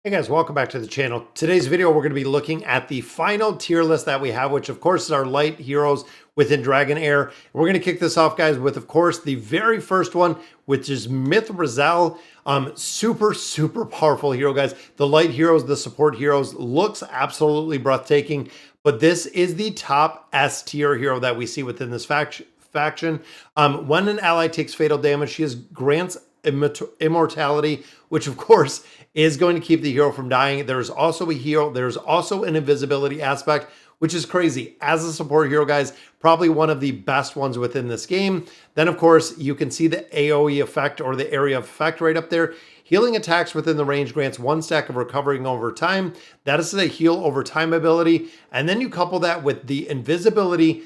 Hey guys, welcome back to the channel. Today's video, we're going to be looking at the final tier list that we have, which of course is our light heroes within Dragonheir. We're going to kick this off, guys, with of course the very first one, which is Myth Rizal. Super powerful hero, guys. The light heroes, the support heroes, looks absolutely breathtaking, but this is the top S tier hero that we see within this faction. When an ally takes fatal damage, she grants immortality, which of course is going to keep the hero from dying. There's also a hero, there's also an invisibility aspect, which is crazy. As a support hero, guys, probably one of the best ones within this game. Then of course you can see the AoE effect, or the area of effect, right up there. Healing attacks within the range grants 1 stack of recovering over time. That is a heal over time ability. And then you couple that with the invisibility,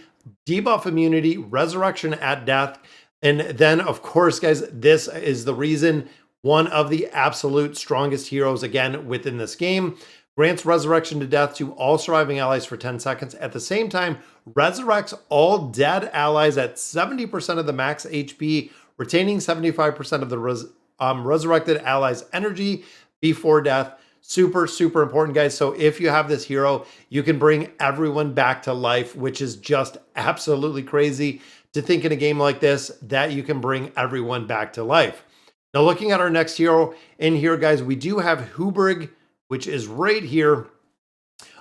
debuff immunity, resurrection at death. And then of course, guys, this is the reason one of the absolute strongest heroes again within this game. Grants resurrection to death to all surviving allies for 10 seconds. At the same time, resurrects all dead allies at 70% of the max HP, retaining 75% of the resurrected allies' energy before death. Super important, guys. So if you have this hero, you can bring everyone back to life, which is just absolutely crazy to think in a game like this that you can bring everyone back to life. Now, looking at our next hero in here, guys, we do have Hubrig, which is right here.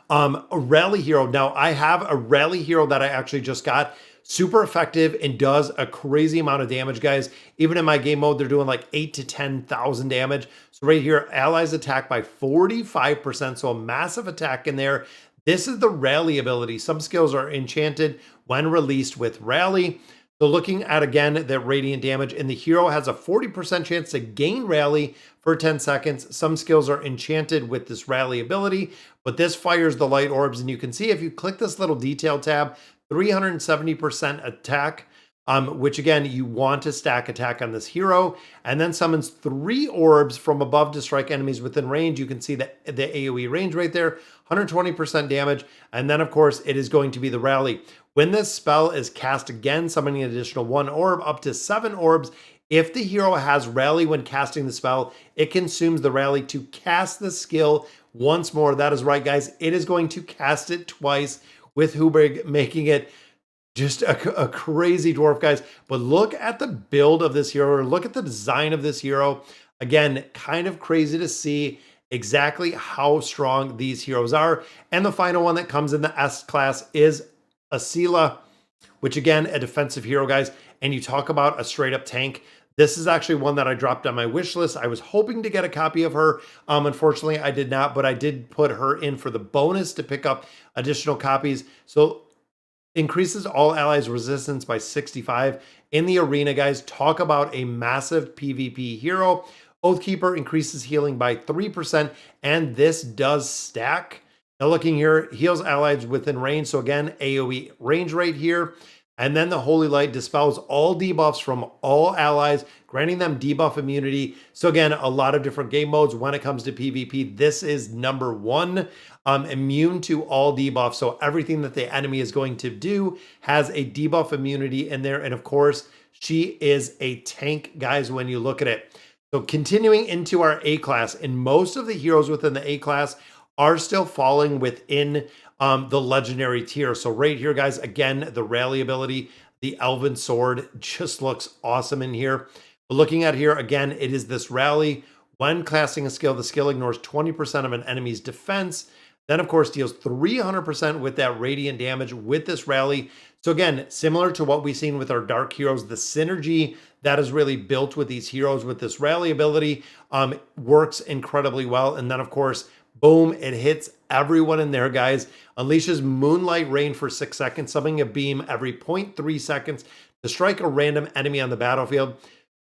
A rally hero. Now, I have a rally hero that I actually just got. Super effective and does a crazy amount of damage, guys. Even in my game mode, they're doing like 8,000 to 10,000 damage. So right here, allies attack by 45%. So a massive attack in there. This is the rally ability. Some skills are enchanted when released with rally. So looking at, again, the radiant damage, and the hero has a 40% chance to gain rally for 10 seconds. Some skills are enchanted with this rally ability, but this fires the light orbs. And you can see if you click this little detail tab, 370% attack, which again, you want to stack attack on this hero, and then summons 3 orbs from above to strike enemies within range. You can see the AoE range right there, 120% damage. And then of course, it is going to be the rally. When this spell is cast again, summoning an additional 1 orb, up to 7 orbs. If the hero has rally when casting the spell, it consumes the rally to cast the skill once more. That is right, guys. It is going to cast it twice with Hubrig, making it just a crazy dwarf, guys. But look at the build of this hero. Look at the design of this hero. Again, kind of crazy to see exactly how strong these heroes are. And the final one that comes in the S class is Asila, which again, a defensive hero, guys. And you talk about a straight up tank. This is actually one that I dropped on my wish list. I was hoping to get a copy of her. Unfortunately, I did not, but I did put her in for the bonus to pick up additional copies. So increases all allies resistance by 65 in the arena, guys. Talk about a massive PvP hero. Oathkeeper increases healing by 3%, and this does stack. Now looking here, heals allies within range. So again, AoE range right here. And then the Holy Light dispels all debuffs from all allies, granting them debuff immunity. So again, a lot of different game modes when it comes to PvP. This is number 1, immune to all debuffs. So everything that the enemy is going to do has a debuff immunity in there. And of course, she is a tank, guys, when you look at it. So continuing into our A class, and most of the heroes within the A class are still falling within the legendary tier. So right here, guys, again, the rally ability, the Elven Sword just looks awesome in here. But looking at here, again, it is this rally. When casting a skill, the skill ignores 20% of an enemy's defense. Then, of course, deals 300% with that radiant damage with this rally. So again, similar to what we've seen with our dark heroes, the synergy that is really built with these heroes with this rally ability works incredibly well. And then, of course, boom, it hits everyone in there, guys. Unleashes Moonlight Rain for 6 seconds, summoning a beam every 0.3 seconds to strike a random enemy on the battlefield.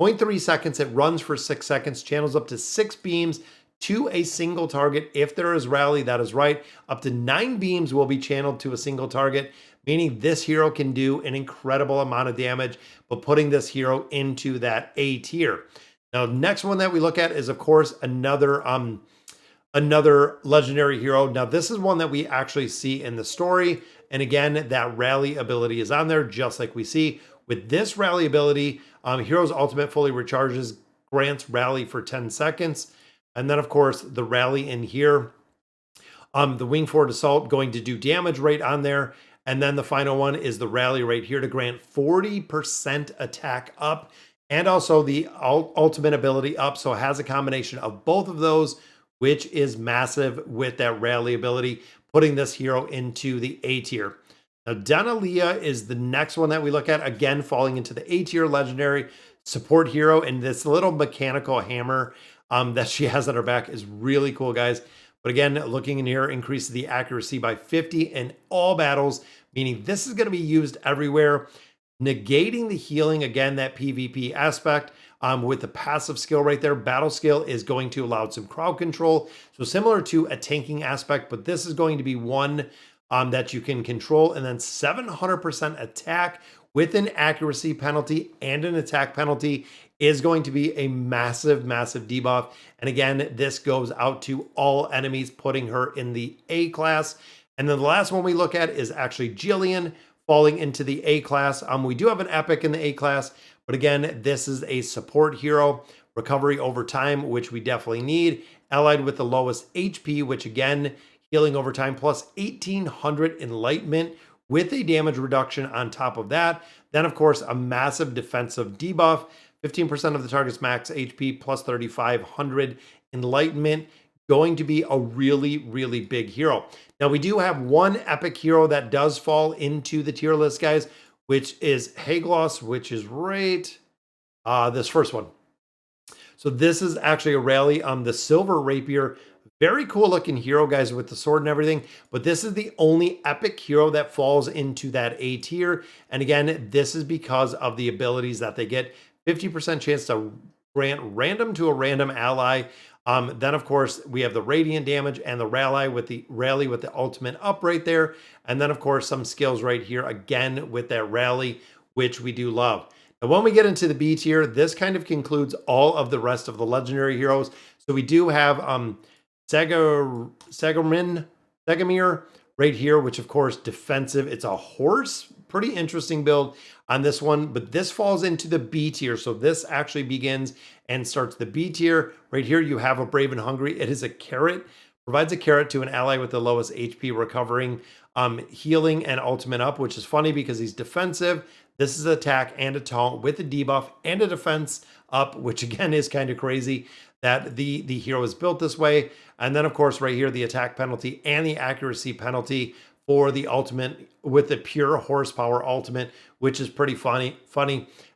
0.3 seconds, it runs for 6 seconds, channels up to 6 beams to a single target. If there is rally, that is right. Up to 9 beams will be channeled to a single target, meaning this hero can do an incredible amount of damage, but putting this hero into that A tier. Now, next one that we look at is, of course, another legendary hero. Now, this is one that we actually see in the story. And again, that rally ability is on there, just like we see. With this rally ability, Hero's Ultimate fully recharges, grants rally for 10 seconds. And then of course the rally in here, the wing forward assault going to do damage right on there. And then the final one is the rally right here to grant 40% attack up and also the ultimate ability up. So it has a combination of both of those, which is massive with that rally ability, putting this hero into the A tier. Now, Danalia is the next one that we look at, again, falling into the A tier legendary support hero. And this little mechanical hammer that she has on her back is really cool, guys. But again, looking in here, increases the accuracy by 50 in all battles, meaning this is going to be used everywhere, negating the healing, again, that PvP aspect. With the passive skill right there, battle skill is going to allow some crowd control. So similar to a tanking aspect, but this is going to be one that you can control. And then 700% attack with an accuracy penalty and an attack penalty is going to be a massive, massive debuff. And again, this goes out to all enemies, putting her in the A class. And then the last one we look at is actually Jillian falling into the A class. We do have an epic in the A class, but again, this is a support hero, recovery over time, which we definitely need, allied with the lowest HP, which again, healing over time, plus 1800 enlightenment with a damage reduction on top of that. Then of course, a massive defensive debuff, 15% of the target's max HP plus 3,500 enlightenment, going to be a really, really big hero. Now we do have one epic hero that does fall into the tier list, guys, which is Haglos, which is right, this first one. So this is actually a rally on the Silver Rapier. Very cool looking hero, guys, with the sword and everything. But this is the only epic hero that falls into that A tier. And again, this is because of the abilities that they get. 50% chance to grant random to a random ally. Then of course we have the radiant damage and the rally with the ultimate up right there. And then of course some skills right here again with that rally, which we do love. Now when we get into the B tier, this kind of concludes all of the rest of the legendary heroes. So we do have Sagamir right here, which of course defensive. It's a horse, pretty interesting build on this one, but this falls into the B tier. So this actually begins and starts the B tier. Right here, you have a Brave and Hungry. It is a carrot, provides a carrot to an ally with the lowest HP, recovering, healing, and ultimate up, which is funny because he's defensive. This is attack and a taunt with a debuff and a defense up, which again is kind of crazy that the hero is built this way. And then of course right here, the attack penalty and the accuracy penalty for the ultimate with the pure horsepower ultimate, which is pretty funny.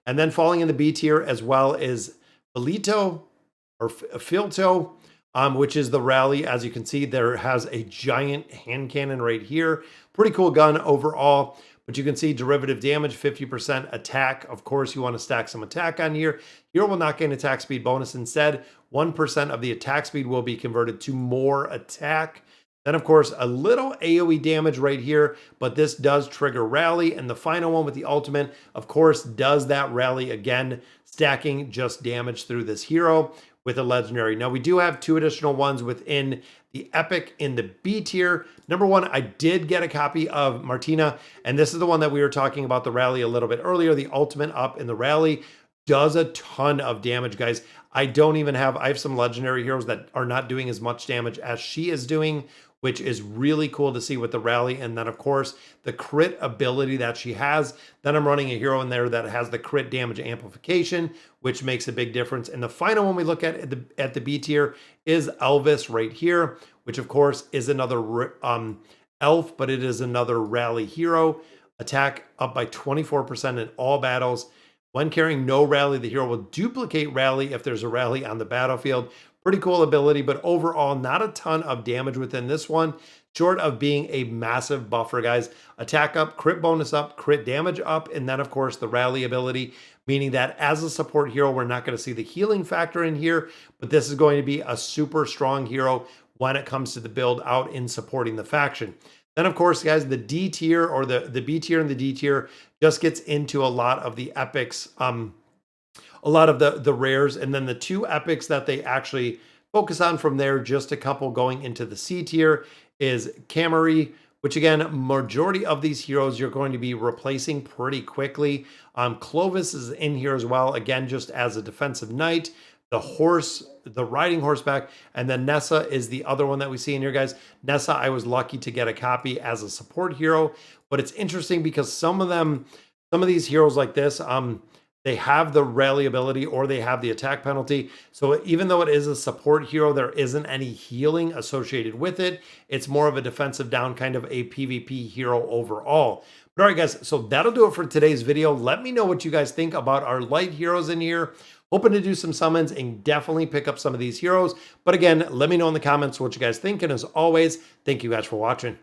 And then falling in the B tier as well is Filito or Filto, which is the rally. As you can see, there has a giant hand cannon right here. Pretty cool gun overall. But you can see derivative damage, 50% attack. Of course, you want to stack some attack on here. Hero will not gain attack speed bonus. Instead, 1% of the attack speed will be converted to more attack. Then, of course, a little AoE damage right here, but this does trigger rally. And the final one with the ultimate, of course, does that rally again, stacking just damage through this hero with a legendary. Now, we do have two additional ones within the epic in the B tier. Number one, I did get a copy of Martina, and this is the one that we were talking about the rally a little bit earlier. The ultimate up in the rally does a ton of damage, guys. I have some legendary heroes that are not doing as much damage as she is doing, which is really cool to see with the rally. And then of course the crit ability that she has. Then I'm running a hero in there that has the crit damage amplification, which makes a big difference. And the final one we look at the B tier is Elvis right here, which of course is another elf, but it is another rally hero. Attack up by 24% in all battles. When carrying no rally, the hero will duplicate rally if there's a rally on the battlefield. Pretty cool ability, but overall, not a ton of damage within this one, short of being a massive buffer, guys. Attack up, crit bonus up, crit damage up, and then, of course, the rally ability, meaning that as a support hero, we're not going to see the healing factor in here, but this is going to be a super strong hero when it comes to the build out in supporting the faction. Then, of course, guys, the D tier or the B tier and the D tier just gets into a lot of the epics, a lot of the rares, and then the two epics that they actually focus on from there, just a couple going into the C tier, is Camry, which again, majority of these heroes you're going to be replacing pretty quickly. Clovis is in here as well, again, just as a defensive knight. The horse the riding horseback, and then Nessa is the other one that we see in here, guys. Nessa, I was lucky to get a copy as a support hero, but it's interesting because some of these heroes like this, they have the rally ability or they have the attack penalty. So even though it is a support hero, there isn't any healing associated with it. It's more of a defensive down, kind of a PvP hero overall. But all right, guys, so that'll do it for today's video. Let me know what you guys think about our light heroes in here. Hoping to do some summons and definitely pick up some of these heroes. But again, let me know in the comments what you guys think. And as always, thank you guys for watching.